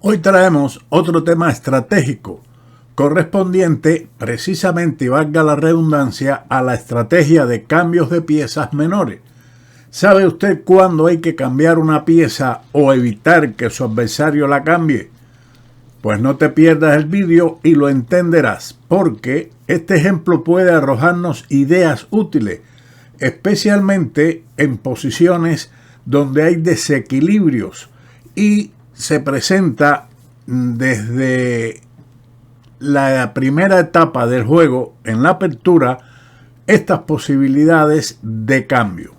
Hoy traemos otro tema estratégico, correspondiente precisamente, y valga la redundancia, a la estrategia de cambios de piezas menores. ¿Sabe usted cuándo hay que cambiar una pieza o evitar que su adversario la cambie? Pues no te pierdas el vídeo y lo entenderás, porque este ejemplo puede arrojarnos ideas útiles, especialmente en posiciones donde hay desequilibrios y se presenta desde la primera etapa del juego en la apertura estas posibilidades de cambio.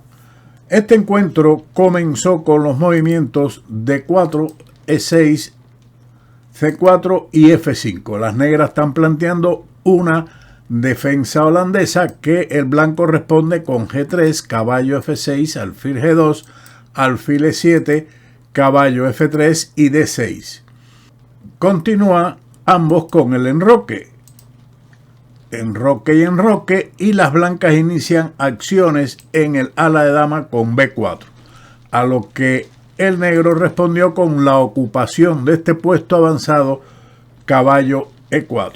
Este encuentro comenzó con los movimientos D4, E6, C4 y F5. Las negras están planteando una defensa holandesa que el blanco responde con G3, caballo F6, alfil G2, alfil E7, caballo F3 y D6. Continúa ambos con el enroque y enroque, y las blancas inician acciones en el ala de dama con B4, a lo que el negro respondió con la ocupación de este puesto avanzado, caballo E4.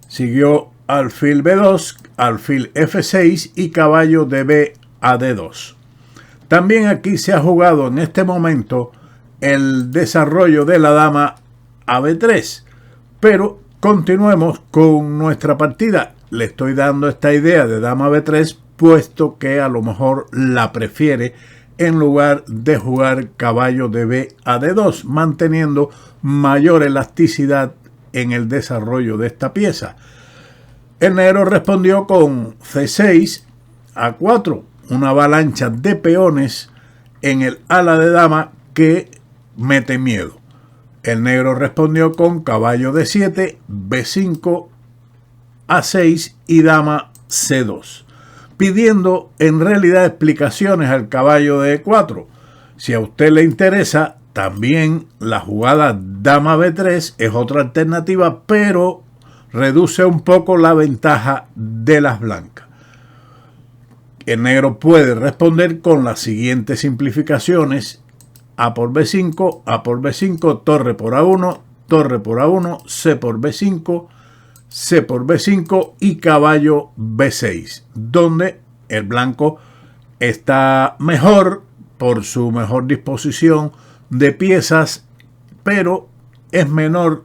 Siguió alfil B2, alfil F6 y caballo de B a D2. También aquí se ha jugado en este momento el desarrollo de la dama a B3, pero continuemos con nuestra partida. Le estoy dando esta idea de dama B3 puesto que a lo mejor la prefiere en lugar de jugar caballo de B a D2, manteniendo mayor elasticidad en el desarrollo de esta pieza. El negro respondió con C6 a 4, una avalancha de peones en el ala de dama que mete miedo. El negro respondió con caballo D7, B5, A6 y dama C2, pidiendo en realidad explicaciones al caballo de E4. Si a usted le interesa, también la jugada dama B3 es otra alternativa, pero reduce un poco la ventaja de las blancas. El negro puede responder con las siguientes simplificaciones: A por B5, A por B5, torre por A1, torre por A1, C por B5, C por B5 y caballo B6, donde el blanco está mejor por su mejor disposición de piezas, pero es menor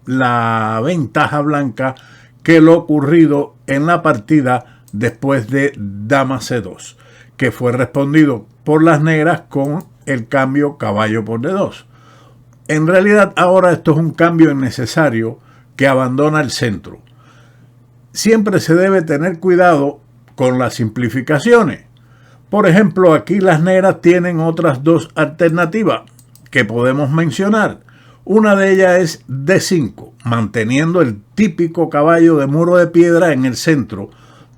la ventaja blanca que lo ocurrido en la partida después de dama C2, que fue respondido por las negras con el cambio caballo por D2. En realidad ahora esto es un cambio innecesario que abandona el centro. Siempre se debe tener cuidado con las simplificaciones. Por ejemplo, aquí las negras tienen otras dos alternativas que podemos mencionar. Una de ellas es D5, manteniendo el típico caballo de muro de piedra en el centro,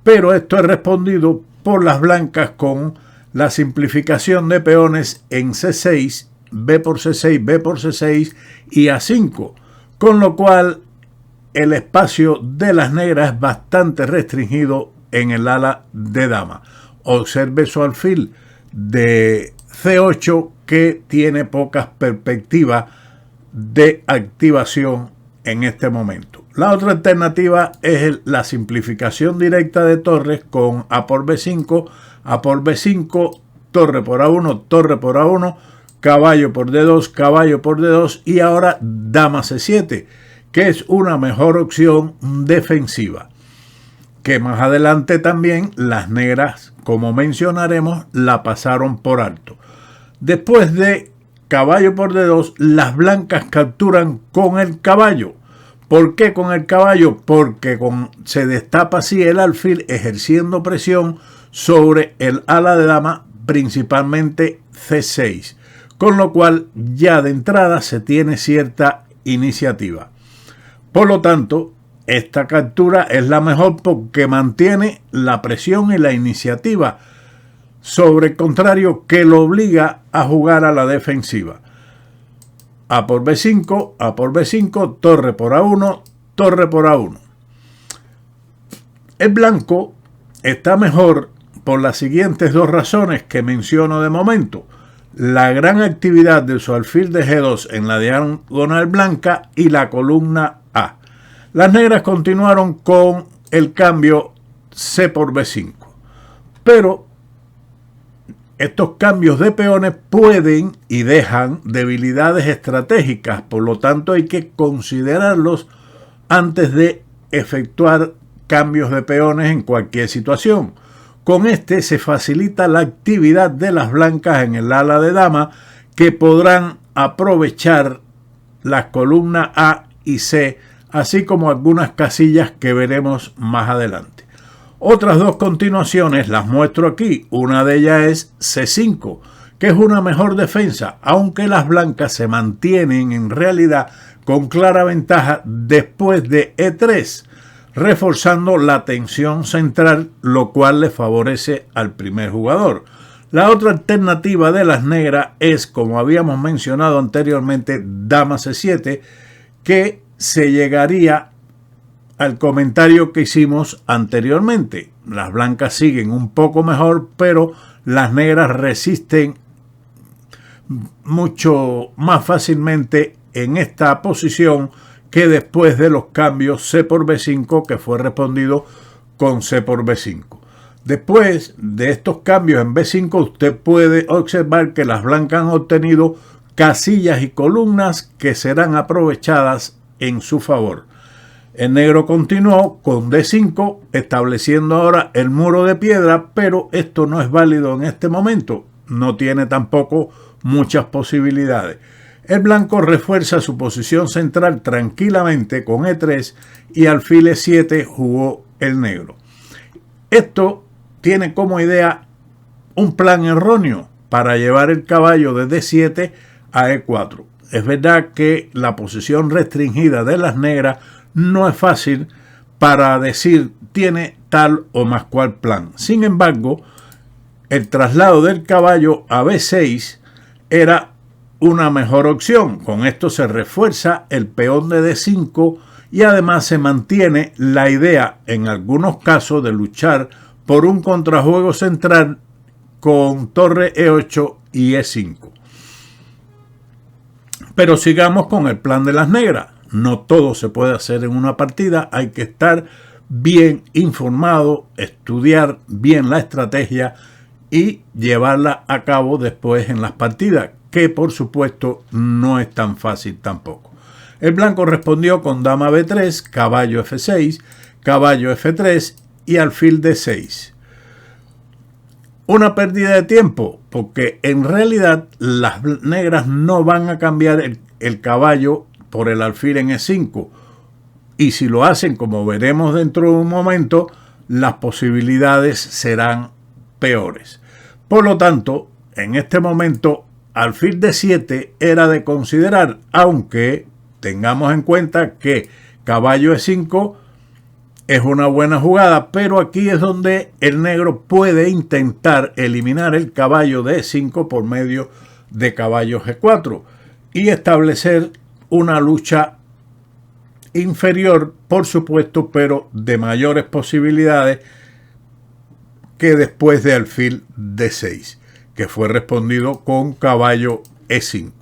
pero esto es respondido por las blancas con la simplificación de peones en C6, B por C6, B por C6 y A5, con lo cual el espacio de las negras es bastante restringido en el ala de dama. Observe su alfil de C8 que tiene pocas perspectivas de activación en este momento. La otra alternativa es la simplificación directa de torres con A por B5, A por B5, torre por A1, torre por A1, caballo por D2, caballo por D2 y ahora dama C7, que es una mejor opción defensiva, que más adelante también las negras, como mencionaremos, la pasaron por alto. Después de caballo por D2, las blancas capturan con el caballo. ¿Por qué con el caballo? Porque se destapa así el alfil ejerciendo presión sobre el ala de dama, principalmente C6, con lo cual ya de entrada se tiene cierta iniciativa. Por lo tanto, esta captura es la mejor porque mantiene la presión y la iniciativa sobre el contrario que lo obliga a jugar a la defensiva. A por B5, A por B5, torre por A1, torre por A1. El blanco está mejor por las siguientes dos razones que menciono de momento. la gran actividad de su alfil de G2 en la diagonal blanca y la columna A. Las negras continuaron con el cambio C por B5, pero estos cambios de peones pueden y dejan debilidades estratégicas, por lo tanto hay que considerarlos antes de efectuar cambios de peones en cualquier situación. Con este se facilita la actividad de las blancas en el ala de dama, que podrán aprovechar las columnas A y C, así como algunas casillas que veremos más adelante. Otras dos continuaciones las muestro aquí. Una de ellas es C5, que es una mejor defensa, aunque las blancas se mantienen en realidad con clara ventaja después de E3, reforzando la tensión central, lo cual le favorece al primer jugador. La otra alternativa de las negras es, como habíamos mencionado anteriormente, dama C7, que se llegaría al comentario que hicimos anteriormente. Las blancas siguen un poco mejor, pero las negras resisten mucho más fácilmente en esta posición que después de los cambios C por B5, que fue respondido con C por B5. Después de estos cambios en B5, usted puede observar que las blancas han obtenido casillas y columnas que serán aprovechadas en su favor. El negro continuó con D5, estableciendo ahora el muro de piedra, pero esto no es válido en este momento. No tiene tampoco muchas posibilidades. El blanco refuerza su posición central tranquilamente con E3 y alfil E7 jugó el negro. Esto tiene como idea un plan erróneo para llevar el caballo de D7 a E4. Es verdad que la posición restringida de las negras no es fácil para decir tiene tal o más cual plan. Sin embargo, el traslado del caballo a B6 era una mejor opción. Con esto se refuerza el peón de D5 y además se mantiene la idea en algunos casos de luchar por un contrajuego central con torre E8 y E5. Pero sigamos con el plan de las negras. No todo se puede hacer en una partida, hay que estar bien informado, estudiar bien la estrategia y llevarla a cabo después en las partidas, que por supuesto no es tan fácil tampoco. El blanco respondió con dama B3, caballo F6, caballo F3 y alfil D6. Una pérdida de tiempo, porque en realidad las negras no van a cambiar el caballo por el alfil en E5, y si lo hacen, como veremos dentro de un momento, las posibilidades serán peores. Por lo tanto, en este momento, alfil D7 era de considerar, aunque tengamos en cuenta que caballo E5 es una buena jugada, pero aquí es donde el negro puede intentar eliminar el caballo de E5 por medio de caballo G4 y establecer una lucha inferior, por supuesto, pero de mayores posibilidades que después de alfil D6, que fue respondido con caballo E5.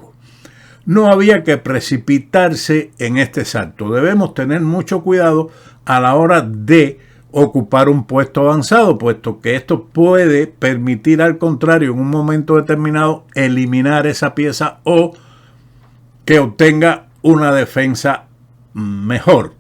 No había que precipitarse en este salto. Debemos tener mucho cuidado a la hora de ocupar un puesto avanzado, puesto que esto puede permitir, al contrario, en un momento determinado, eliminar esa pieza o que obtenga una defensa mejor.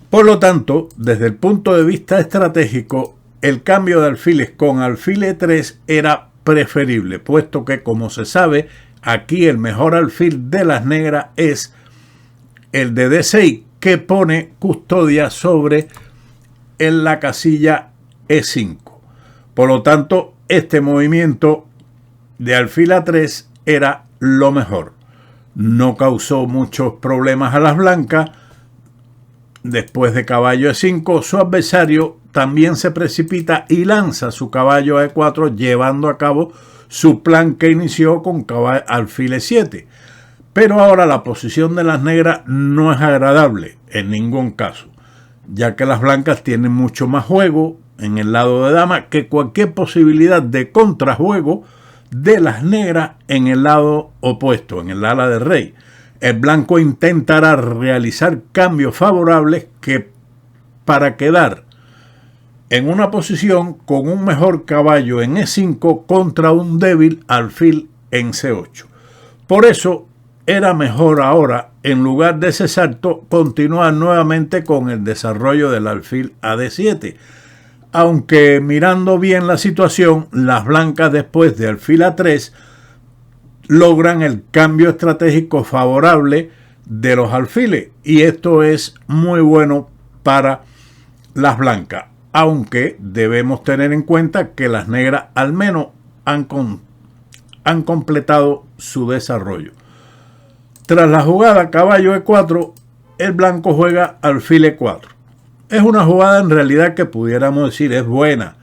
Por lo tanto, desde el punto de vista estratégico, el cambio de alfiles con alfil E3 era preferible, puesto que, como se sabe, aquí el mejor alfil de las negras es el de D6, que pone custodia sobre en la casilla E5. Por lo tanto, este movimiento de alfil A3 era lo mejor. No causó muchos problemas a las blancas. Después de caballo E5, su adversario también se precipita y lanza su caballo a E4, llevando a cabo su plan que inició con alfil E7. Pero ahora la posición de las negras no es agradable en ningún caso, ya que las blancas tienen mucho más juego en el lado de dama que cualquier posibilidad de contrajuego de las negras en el lado opuesto, en el ala de rey. El blanco intentará realizar cambios favorables para quedar en una posición con un mejor caballo en E5 contra un débil alfil en C8. Por eso era mejor ahora, en lugar de ese salto, continuar nuevamente con el desarrollo del alfil a D7. Aunque mirando bien la situación, las blancas después de alfil A3 logran el cambio estratégico favorable de los alfiles, y esto es muy bueno para las blancas, aunque debemos tener en cuenta que las negras al menos han completado su desarrollo. Tras la jugada caballo E4, el blanco juega alfil E4. Es una jugada en realidad que pudiéramos decir es buena.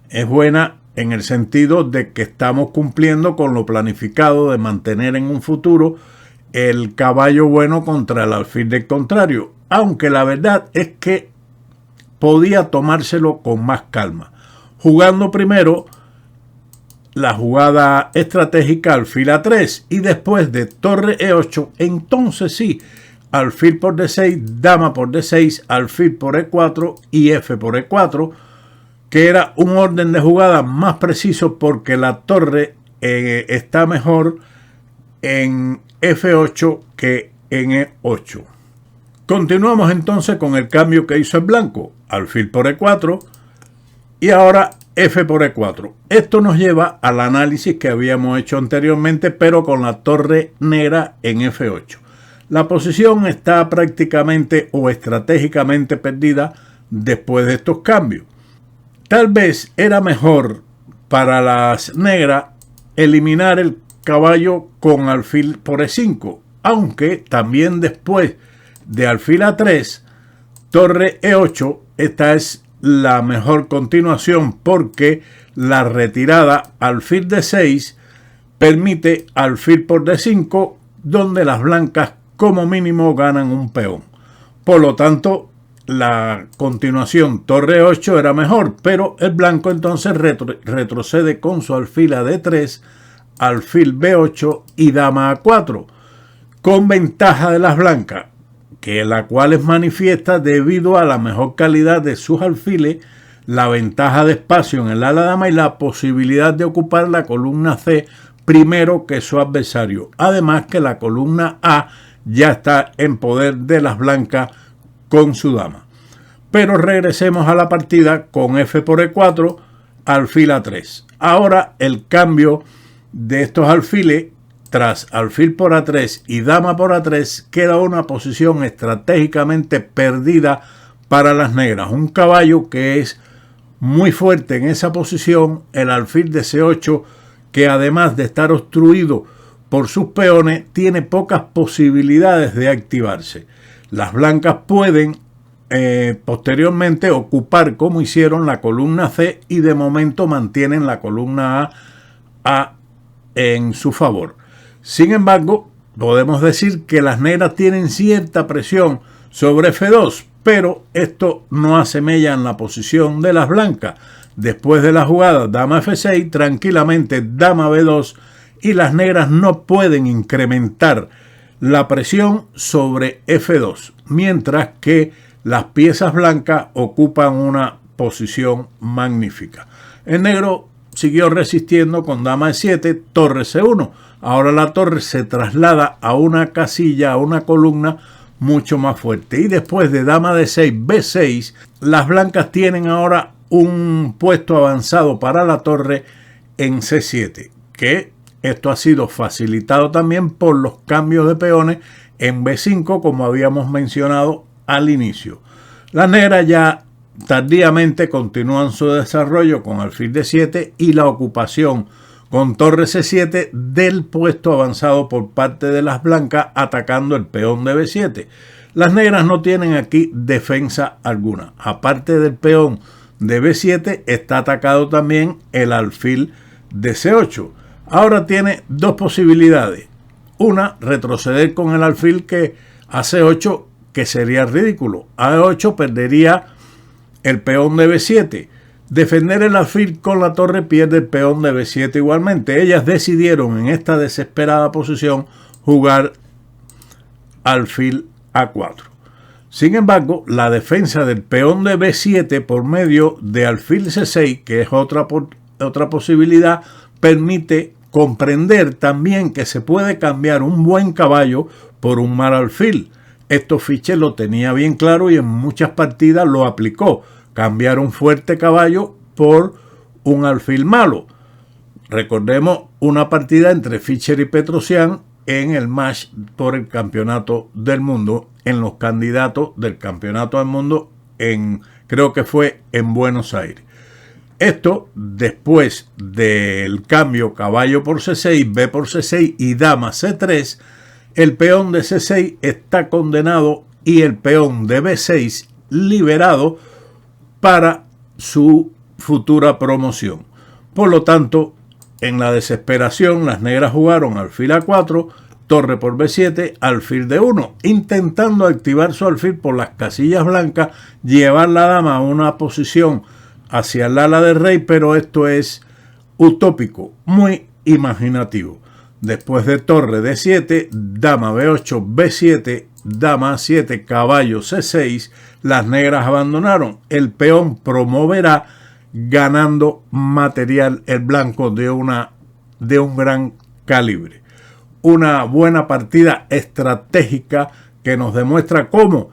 Es buena en el sentido de que estamos cumpliendo con lo planificado de mantener en un futuro el caballo bueno contra el alfil del contrario. Aunque la verdad es que podía tomárselo con más calma. Jugando primero la jugada estratégica alfil A3 y después de torre E8, entonces sí, alfil por D6, dama por D6, alfil por E4 y F por E4, que era un orden de jugada más preciso porque la torre está mejor en F8 que en E8. Continuamos entonces con el cambio que hizo el blanco, alfil por E4 y ahora F por E4. Esto nos lleva al análisis que habíamos hecho anteriormente, pero con la torre negra en F8. La posición está prácticamente o estratégicamente perdida después de estos cambios. Tal vez era mejor para las negras eliminar el caballo con alfil por E5, aunque también después de alfil A3, torre E8, esta es la mejor continuación porque la retirada alfil D6 permite alfil por D5, donde las blancas como mínimo ganan un peón. Por lo tanto, la continuación torre 8 era mejor, pero el blanco entonces retrocede con su alfil a D3, alfil B8 y dama A4, con ventaja de las blancas, que la cual es manifiesta debido a la mejor calidad de sus alfiles, la ventaja de espacio en el ala dama y la posibilidad de ocupar la columna C primero que su adversario. Además que la columna A ya está en poder de las blancas con su dama. Pero regresemos a la partida con F por E4, alfil A3. Ahora el cambio de estos alfiles, tras alfil por A3 y dama por A3, queda una posición estratégicamente perdida para las negras. Un caballo que es muy fuerte en esa posición, el alfil de C8, que además de estar obstruido por sus peones, tiene pocas posibilidades de activarse. Las blancas pueden posteriormente ocupar, como hicieron, la columna C y de momento mantienen la columna A en su favor. Sin embargo, podemos decir que las negras tienen cierta presión sobre F2, pero esto no asemella en la posición de las blancas. Después de la jugada dama F6, tranquilamente dama B2 y las negras no pueden incrementar la presión sobre F2, mientras que las piezas blancas ocupan una posición magnífica. El negro siguió resistiendo con dama E7, torre C1. Ahora la torre se traslada a una casilla, a una columna mucho más fuerte. Y después de dama D6, B6, las blancas tienen ahora un puesto avanzado para la torre en C7, que esto ha sido facilitado también por los cambios de peones en B5, como habíamos mencionado al inicio. Las negras ya tardíamente continúan su desarrollo con alfil D7 y la ocupación con torre C7 del puesto avanzado por parte de las blancas atacando el peón de B7. Las negras no tienen aquí defensa alguna. Aparte del peón de B7 está atacado también el alfil de C8. Ahora tiene dos posibilidades. Una, retroceder con el alfil que a C8, que sería ridículo. A E8 perdería el peón de B7. defender el alfil con la torre pierde el peón de B7 igualmente. Ellas decidieron en esta desesperada posición jugar alfil A4. Sin embargo, la defensa del peón de B7 por medio de alfil C6, que es otra posibilidad, permite comprender también que se puede cambiar un buen caballo por un mal alfil. Esto Fischer lo tenía bien claro y en muchas partidas lo aplicó. Cambiar un fuerte caballo por un alfil malo. Recordemos una partida entre Fischer y Petrosian en el match por el campeonato del mundo, en los candidatos del campeonato del mundo, creo que fue en Buenos Aires. Esto después del cambio caballo por C6, B por C6 y dama C3, el peón de C6 está condenado y el peón de B6 liberado para su futura promoción. Por lo tanto, en la desesperación, las negras jugaron alfil A4, torre por B7, alfil D1, intentando activar su alfil por las casillas blancas, llevar la dama a una posición hacia el ala del rey, pero esto es utópico, muy imaginativo. Después de torre D7, dama B8, B7, dama A7, caballo C6, las negras abandonaron. El peón promoverá ganando material el blanco de un gran calibre. Una buena partida estratégica que nos demuestra cómo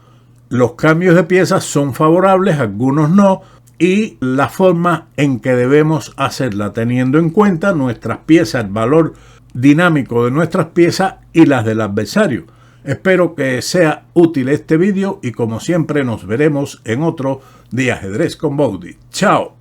los cambios de piezas son favorables, algunos no, y la forma en que debemos hacerla, teniendo en cuenta nuestras piezas, el valor dinámico de nuestras piezas y las del adversario. Espero que sea útil este vídeo y como siempre nos veremos en otro de Ajedrez con Boudy. ¡Chao!